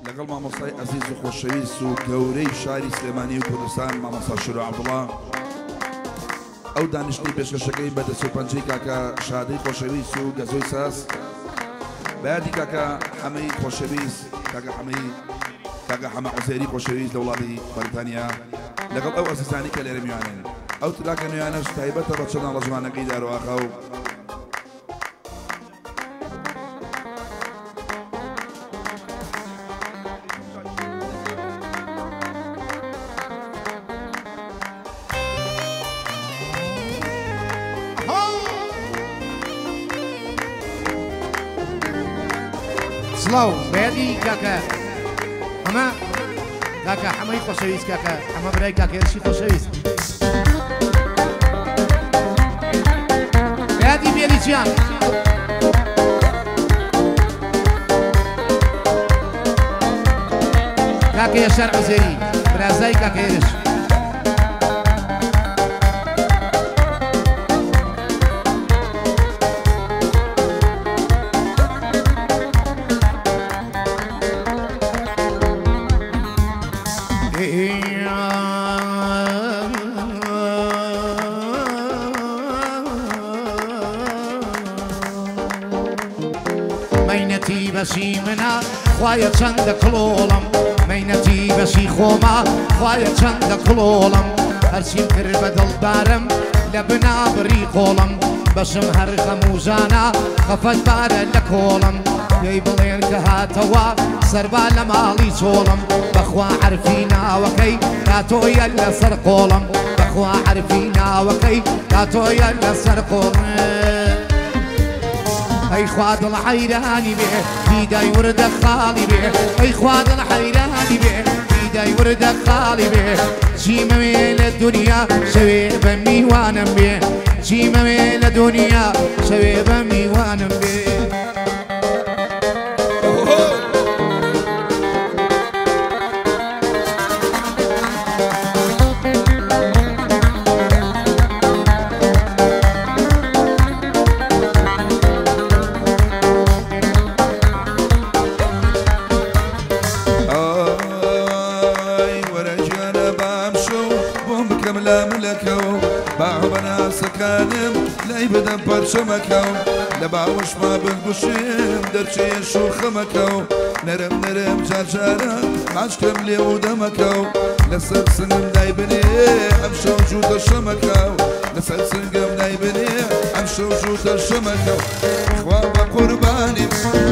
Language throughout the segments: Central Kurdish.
لەگەڵ مامۆستای عەزیز و خۆشەویست و گەورەی شاری سلێمانی و کوردستان مامۆستا شیرۆ عەبدوڵڵا ئەو دانیشتنی پێشکەشەکەی بەدەست و پەنجەی کاکە شادەی خۆشەویست و گەزۆی ساس بەیادی کاکە حەمەی خۆشەویست کاکە حەمە عوزێری خۆشەویست لە وڵاتی بەریتانیا لەگەڵ ئەو ئەزیزانی کە لێرە میوانن ئەو تلاکە نوێیانەش تایبەتە بە چەند ڕەژمانەکەی دارۆخە و سلااو بەیادی کاکە ئەمە کاکە حەمەی خۆشەویست کاکە ئەمە برای کاکێرشی خۆشەویست بەیادی بێلیچیان کاکە یەشار عوزێری برازای کاکێرش مەینەتی بەشی منە خوایە چەندە کڵۆڵم مەینەتی بەشی خۆما خوایە چەندە کڵۆڵم هەرچیم کرد بە دڵدارم لە بنابڕی قۆڵم بەشم هەر خەموژانە خەفەت بارە لە کۆڵم پێی بڵێن کە هاتەوە سەربا لە ماڵی چۆڵم بەخوا عەرفی ناوەکەی کاتۆیە لەسەر قۆڵم بەخوا عەرفی ناوەکەی کاتۆیە لەسەر قۆڵم ئەی خوا دڵ حەیرانی بێ دیدای وردە خاڵی بێ ئەی خوا دڵ حەیرانی بێ دیدای وردە خاڵی بێ چیمەوێ لە دنیا شەوێ بە میوانم بێ چیمەوێ لە دنیا شەوێ بە میوانم بێ لای بدەم پەرچەمەکەم لە باوەش ما بنگوشم دەرچەیە شوخەمەکە و نەرم نەرم جارجارە ماچکەم لێ و دەمەکە و لەسەر سنگم دای بنێ ئەم شەو جووتە شەمەکە و لەسەر سنگم دای بنێ ئەم شەو جووتە شەمەکە و خوا بە قوربانی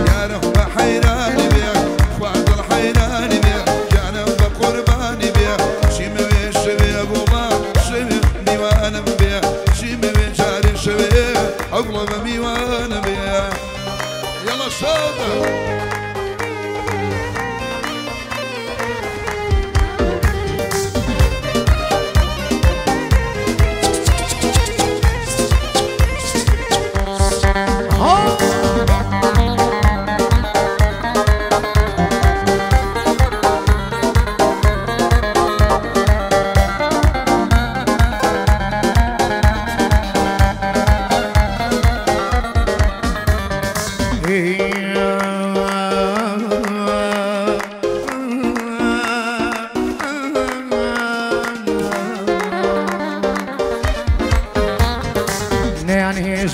یارم بە حەیرانی بێ خوا دڵ حەیرانی بێ جانم بە قوربانی بێ چیمەوێ شەوێ بۆما شەوێ میوانم بێ چیمەوێ جارێ شەوێ ئەوڵە بە میوانە بێ یەڵە شادە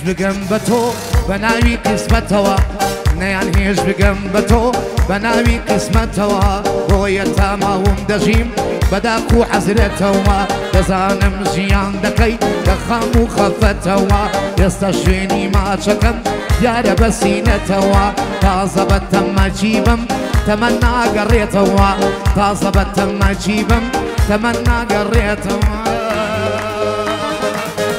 بگەم بە تۆ بە ناوی قسمەتەوە نەیان هێش بگەم بە تۆ بە ناوی قسمەتەوە بۆیە تاماوم دەژیم بەداک و حەزرێتەوە دەزانم ژیان دەکەی لە خەم و خەفەتەوە ئێستا شوێنی ماچەکەم دیارە بە سینەتەوە تازە بە تەمەجیبم تەمە ناگەڕێتەوە تازە بە تەمەجیبم تەمە ناگەڕێتەوە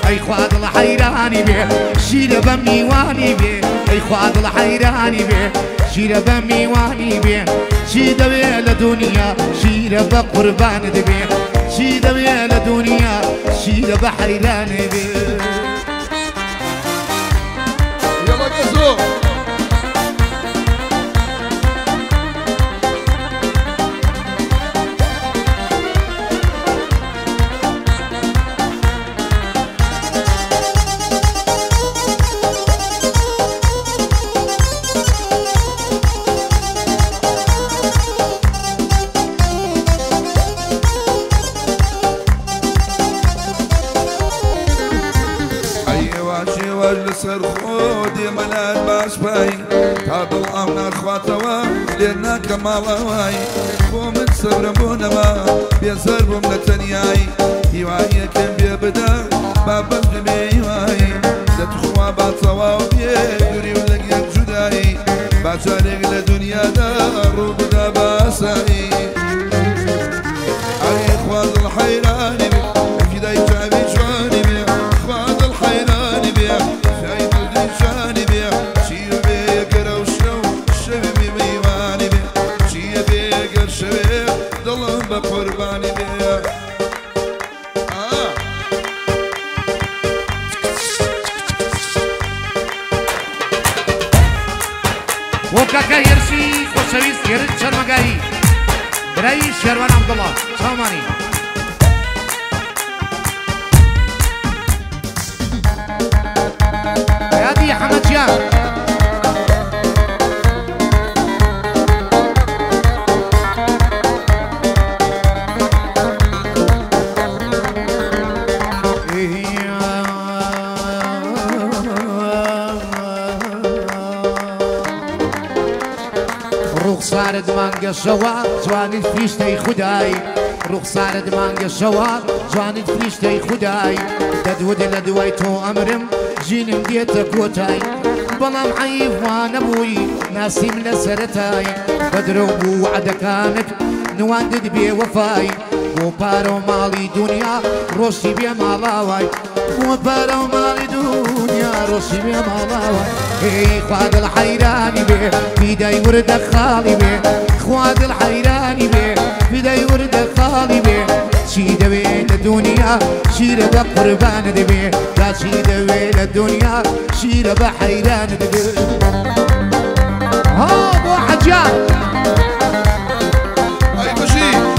ئەی خوا دڵ حەیرانی بێ شیرە بە میوانی بێ ئەی خوا دڵ حەیرانی بێ شیرە بە میوانی بێ چی دەوێ لە دنیا شیرە بە قوربانت بێ چی دەوێ لە دنیا شیرە بە حەیرانێ بێ یەڵە گەزۆ تادڵ ئەو ناخواتەوە لێ ناکە ماڵەوای بۆ من سەورە بوونەوە بێزار بووم لە تەنیایی هیواییەکەم بێ بدە با بەندمێ هیوایی دەتخوا با تەواو بێ دووری و لەگەڵ جودایی با جارێک لە دنیادا ڕوو بدە بە ئاسایی ئەی خوا دڵحەیرانی بێ فیدای چاوی جوانی بێ خوا دڵحەیرانی بێ فیدای دڵی جوانی بێ چیە بێ گەرە و شەو شەوی بێ میوانی بێ چیە بێ گەر شەوێ دڵم بە قوربانی بێ وكاكا يرسي خوشويست يرد شرمقاهي برای شێروان عەبدوڵڵا چاومانی یادی حەمەدجان ڕوخسارت مانگەشەوە جوانیت فریشتەی خودای ڕوخسارت مانگەشەوە جوانیت فریشتەی خودای دەدوەدە لە دوای تۆ ئەمرم ژینم دێتە کۆتای بەڵام حەیف وا نەبووی ناسیم لە سەرەتای بەدرەو بوو وعدەکانت نواندت بێ وەفای بۆ پارە و ماڵی دنیا ڕۆشتی بێ ماڵاوای بۆ پارە و ماڵی دنیا ڕۆشتی بێ ماڵاوای هی خوا دڵحەیرانی بێ فیدای وردە خاڵی بێ خوا دڵحەیرانی بێ فیدای وردە خاڵی بێ چی دەوێ لە دنیا شیرە بە قوربانت بێ تا چی دەوێ لە دنیا شیرە بە حەیرانت بێ ها بۆ حەجان ئەی بەشی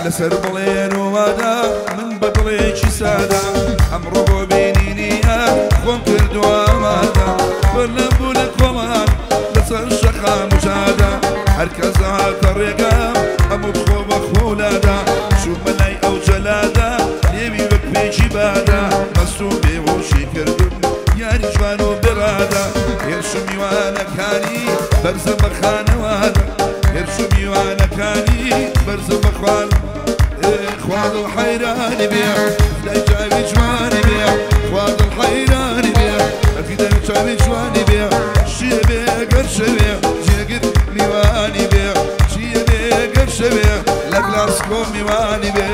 لەسەر بڵێن ووادا من بە دڵێکی سادا ئەمڕۆ بۆ بینینیە خۆم کردووە ئامادە بەر لەم بوو لە کۆڵان لەسەر شەقام و جادا هەرکەس هاتە ڕێگام هەموو خۆ بە خۆلادا چوومە لای ئەو جەلادا لێوی وەک پێکی بادا مەستوم بێهۆشی کردم یاری جوان و بێڕادا هێرش و میوانەکانی بەرزە بە خانەوادە هێرش و میوانەکانی بەرزە بە خوان خوا دڵحەیرانی بێ فیدای چاوی جوانی بێ خوا دڵحەیرانی بێ فیدای چاوی جوانی بێ چیە بێ گەر شەوێ جێگر میوانی بێ چیە بێ گەر شەوێ لە گلاسکۆ میوانی بێ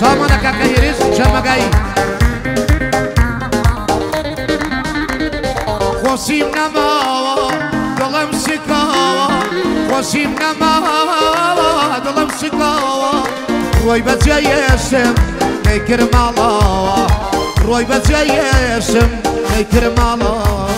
سامانە کاکە هێرس شەرمەگایی خۆشیم نەماوە دڵم سکاوە خۆشیم نەماوە دڵم سکاوە ڕۆی بەجێیەشم نەیکرد ماڵەوە ڕۆی بەجێیەشم نەیکرد ماڵەوە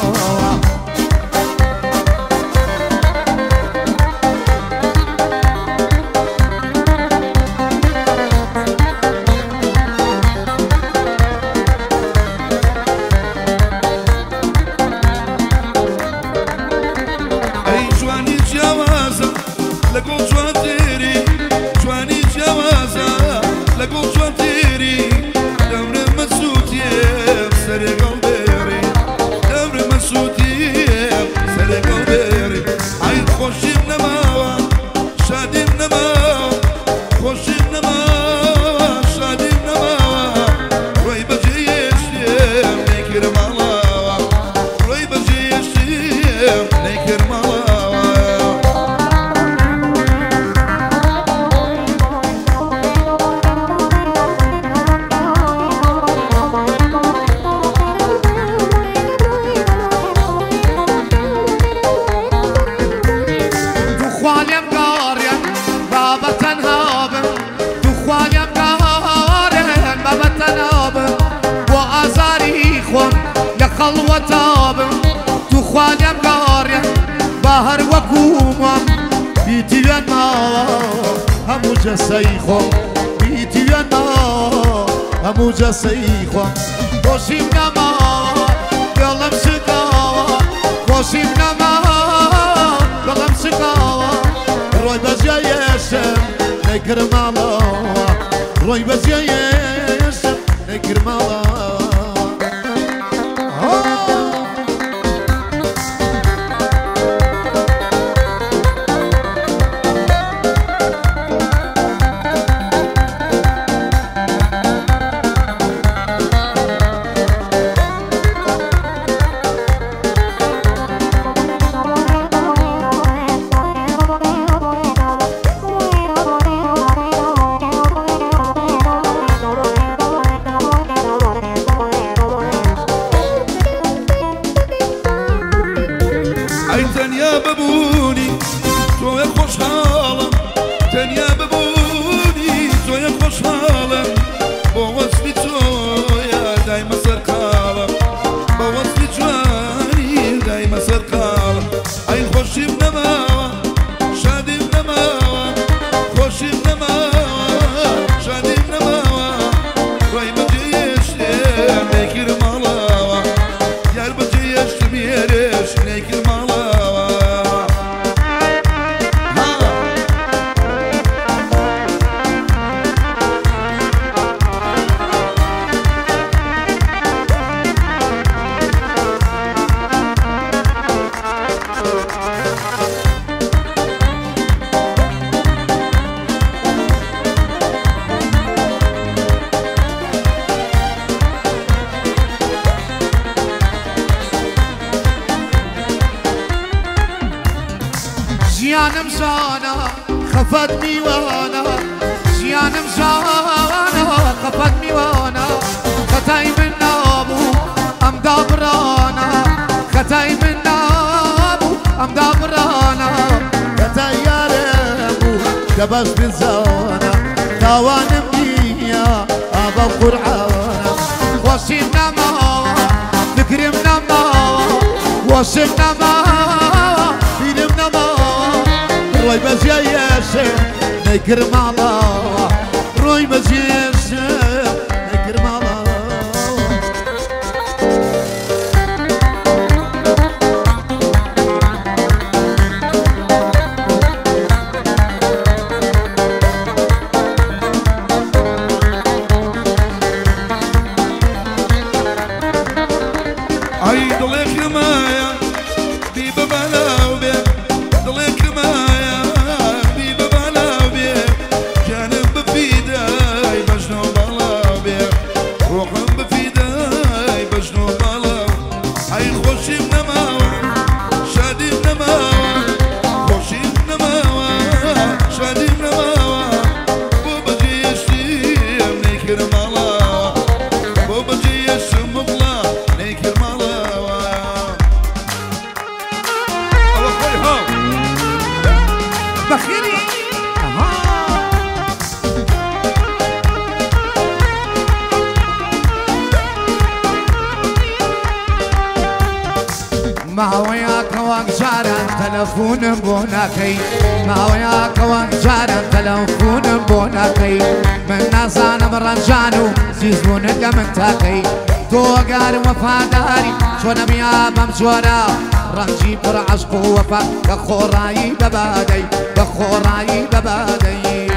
خەڵوەتابم توخوانیم گاڕێ با هەر وەکومان بیتیوێن ماوە همو جسي خو بيتي انا همو جسي خو خوشیم نما دلم شکاوا خوشیم نما دلم شکاوا روی بزیایشم نکرمالا روی بزیایشم نکرمالا جيانم زانا خفتني وانا جيانم زانا خفتني وانا ختاي من ابو ام دابرانا ختاي من ابو ام دابرانا ختاي يا ابو دبس بالزانا توانم بيا ابو قرعانا وصينا ما نكرمنا ما وصلنا ما فيلمنا ما روي بزياشم نكرم الله روي بزياشم نكرم الله اي ضلك مايا بيبا بلاو بي ضلك مايا بيبا بلاو بي جانب بفيداي بجنو بلاو بي روحم بفيداي بجنو بلاو اي خوشي بنماوا شادي بنماوا خوشي بنماوا شادي بنماوا بوبا جيشتي منيكر مالاوا بوبا جيش مبلا نيكر مالاوا بخيري ما وياك وانجارا تلفون بوناكي ما وياك وانجارا تلفون بوناكي من ناسان برنجانو زيزون من تو قال وفاداري شو نبيا بمجورا رنجي بر عشق وفا بخوراي ببادي بخوراي ببادي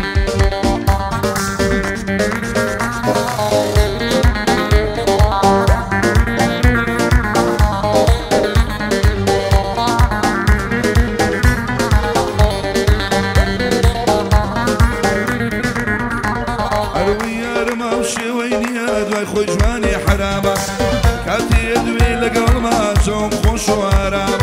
خوي جواني حرامة كاتي يدوي لقل ما جوم خوش وارامة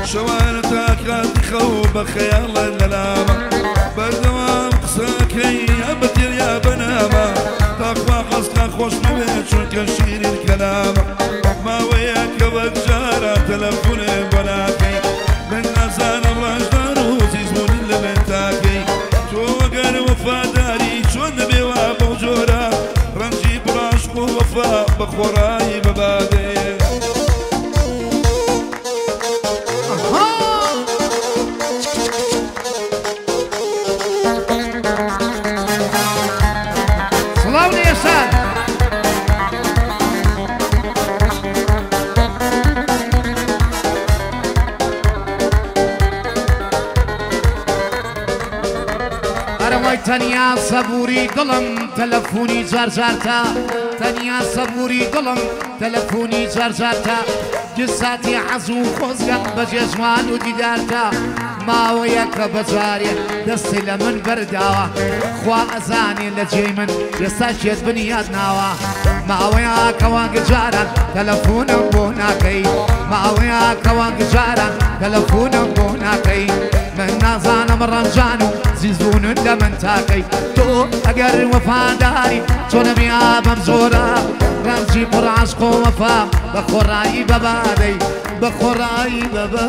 شوارتك كاتي خوب خيال اللامة بردوام قساكي يا بتر يا بنامة تقوى قصك خوش ببيت شو كشير الكلامة ما وياك بجارة تلفون بناكي من نزان برجدار وزيزون اللي بنتاكي شو وقر وفاداري شو النبي وابو جورا رنجي براشق ووفا بخوراي ببادي تەنیا سەبووری دڵم تەلەفۆنی جارجارتە تەنیا سەبووری دڵم تەلەفۆنی جارجارتە گساتی حەز و خۆزگەم بە جێژوان و دیدارتە ماوەیە کە بەجارێ دەستی لە من بەرداوە خوا ئەزانێ لە جێی من ئێستا شێت بنیاد ناوە ماوەیە کەوا گجاران تەلەفۆنم بۆ ناکەی ماوەیە کەوا گجاران تەلەفۆنم بۆ ناکەی من نازانم ڕەنجان و زیزبوونت لە من تاکەی تۆ ئەگەر وەفاداری چۆنە بیا بەم زۆرە ڕەنجی پڕ عەشق و وەفا بە خۆڕایی بەبادەی بە خۆڕایی بەبە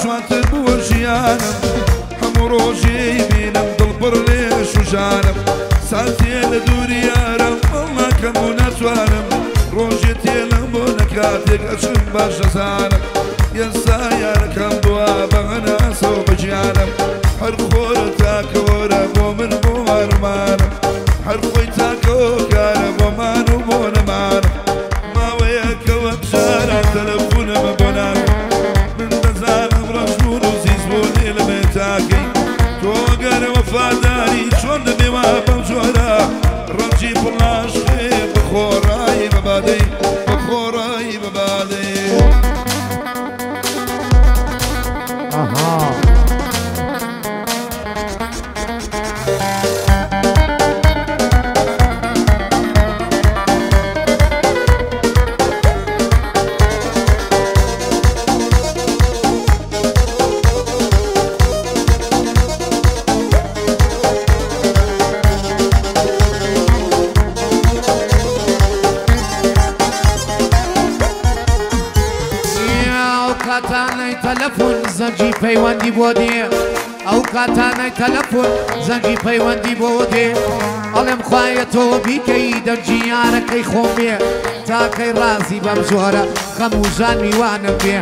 جوانتر بووە ژیانم هەموو ڕۆژێ بینم دڵبڕ لێش و ژانم ساتێ لە دووری یارم وەڵاکەم و ناتوانم ڕۆژێ تێلم بۆ نەکاتێک ئەچم باش دەزانم ئێستا یارەکەم بووە بە هەناسەوە بە گیانم هەر خۆرە تاکەوەرە بۆ من بۆ مارمانم هەر خۆی تاکەوە کارە بۆ مان و بۆ نەمانم ماوەیە کەوە بژاران تەلەفۆنەمە بۆ ناکەم وفاداری چۆن دەبێوە بەم جۆرە ڕەنجی پڵاشقێ بە خۆڕایی بەبادەی بە خۆڕایی بەبادەی کاتانەی تەلەفۆن زەنگی پەیوەندی بۆ دێ ئەو کاتانەی تەلەفۆن زەنگی پەیوەندی بۆ دێ ئەڵێم خوایە تۆ بیکەی دەرجی یارەکەی خۆم بێ تاکەی ڕازی بەم زۆرە خەم و ژان میوانم بێ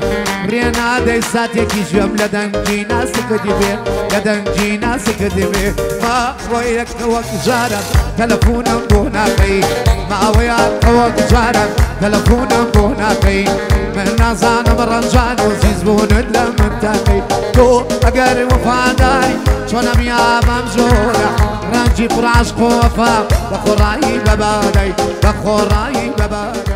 ڕێنادەی ساتێکی ژێم لە دەنگی ناسکردی بێ لە دەنگی ناسکردی بێ ماوەیە وەک جاران تەلەفۆنم بۆ ناکەی ماوەیە وەک جاران تەلەفۆنم بۆ ناکەی من نازانم ڕەنجان و زیزبوونت لە من تاکەی تۆ ئەگەر وەفاداری چۆنە بیا بەم زۆرە ڕەنجی پڕ عەشق و وەفا بە خۆڕایی بەبادەی بە خۆڕایی بەبادەی